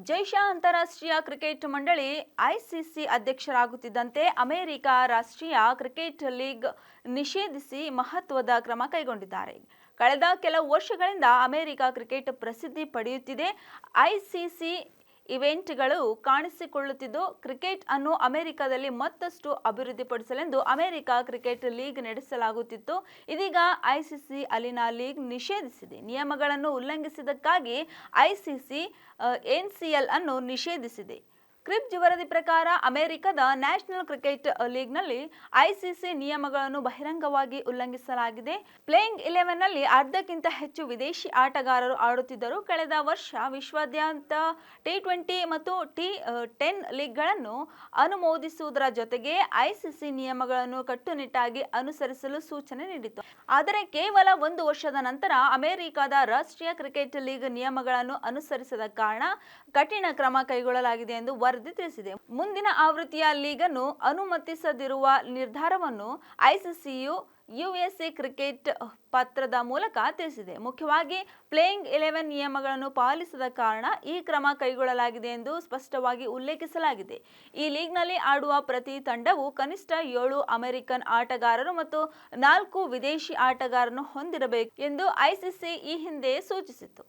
ಜೈಶಾ ಅಂತಾರಾಷ್ಟ್ರೀಯ ಕ್ರಿಕೆಟ್ ಮಂಡಳಿ ICC ಅಧ್ಯಕ್ಷರಾಗುತ್ತಿದ್ದಂತೆ America ರಾಷ್ಟ್ರೀಯ ಕ್ರಿಕೆಟ್ ಲೀಗ್ ನಿಷೇಧಿಸಿ ಮಹತ್ವದ ಕ್ರಮ ಕೈಗೊಂಡಿದ್ದಾರೆ. ಕಳೆದ ಕೆಲವು ವರ್ಷಗಳಿಂದ ಅಮೆರಿಕ ಕ್ರಿಕೆಟ್ ಪ್ರಸಿದ್ಧಿ ಪಡೆಯುತ್ತಿದೆ. ಐಸಿಸಿ ಇವೆಂಟ್ಗಳು ಕಾಣಿಸಿಕೊಳ್ಳುತ್ತಿದ್ದು, ಕ್ರಿಕೆಟ್ ಅನ್ನು ಅಮೆರಿಕದಲ್ಲಿ ಮತ್ತಷ್ಟು ಅಭಿವೃದ್ಧಿಪಡಿಸಲೆಂದು ಅಮೆರಿಕ ಕ್ರಿಕೆಟ್ ಲೀಗ್ ನಡೆಸಲಾಗುತ್ತಿತ್ತು. ಇದೀಗ ಐಸಿಸಿ ಅಲ್ಲಿನ ಲೀಗ್ ನಿಷೇಧಿಸಿದೆ. ನಿಯಮಗಳನ್ನು ಉಲ್ಲಂಘಿಸಿದ್ದಕ್ಕಾಗಿ ಐಸಿಸಿ ಎನ್ಸಿಎಲ್ ಅನ್ನು ನಿಷೇಧಿಸಿದೆ. ಕ್ರಿಬ್ಜ್ ವರದಿ ಪ್ರಕಾರ ಅಮೆರಿಕದ ನ್ಯಾಷನಲ್ ಕ್ರಿಕೆಟ್ ಲೀಗ್ನಲ್ಲಿ ಐಸಿಸಿ ನಿಯಮಗಳನ್ನು ಬಹಿರಂಗವಾಗಿ ಉಲ್ಲಂಘಿಸಲಾಗಿದೆ. ಪ್ಲೇಯಿಂಗ್ 11ನಲ್ಲಿ ಅರ್ಧಕ್ಕಿಂತ ಹೆಚ್ಚು ವಿದೇಶಿ ಆಟಗಾರರು ಆಡುತ್ತಿದ್ದರು. ಕಳೆದ ವರ್ಷ ವಿಶ್ವಾದ್ಯಂತ ಟಿ20 ಮತ್ತು ಟಿ10 ಲೀಗ್ಗಳನ್ನು ಅನುಮೋದಿಸುವುದರ ಜೊತೆಗೆ ಐಸಿಸಿ ನಿಯಮಗಳನ್ನು ಕಟ್ಟುನಿಟ್ಟಾಗಿ ಅನುಸರಿಸಲು ಸೂಚನೆ ನೀಡಿತು. ಆದರೆ ಕೇವಲ ಒಂದು ವರ್ಷದ ನಂತರ ಅಮೆರಿಕದ ರಾಷ್ಟ್ರೀಯ ಕ್ರಿಕೆಟ್ ಲೀಗ್ ನಿಯಮಗಳನ್ನು ಅನುಸರಿಸದ ಕಾರಣ ಕಠಿಣ ಕ್ರಮ ಕೈಗೊಳ್ಳಲಾಗಿದೆ ಎಂದು ವರದಿ ತಿಳಿಸಿದೆ. ಮುಂದಿನ ಆವೃತ್ತಿಯ ಲೀಗ್ ಅನ್ನು ಅನುಮತಿಸದಿರುವ ನಿರ್ಧಾರವನ್ನು ಐಸಿಸಿಯು ಯುಎಸ್ಎ ಕ್ರಿಕೆಟ್ ಪತ್ರದ ಮೂಲಕ ತಿಳಿಸಿದೆ. ಮುಖ್ಯವಾಗಿ ಪ್ಲೇಯಿಂಗ್ 11 ನಿಯಮಗಳನ್ನು ಪಾಲಿಸದ ಕಾರಣ ಈ ಕ್ರಮ ಕೈಗೊಳ್ಳಲಾಗಿದೆ ಎಂದು ಸ್ಪಷ್ಟವಾಗಿ ಉಲ್ಲೇಖಿಸಲಾಗಿದೆ. ಈ ಲೀಗ್ನಲ್ಲಿ ಆಡುವ ಪ್ರತಿ ತಂಡವು ಕನಿಷ್ಠ 7 ಅಮೆರಿಕನ್ ಆಟಗಾರರು ಮತ್ತು 4 ವಿದೇಶಿ ಆಟಗಾರರನ್ನು ಹೊಂದಿರಬೇಕು ಎಂದು ಐಸಿಸಿ ಈ ಹಿಂದೆ ಸೂಚಿಸಿತ್ತು.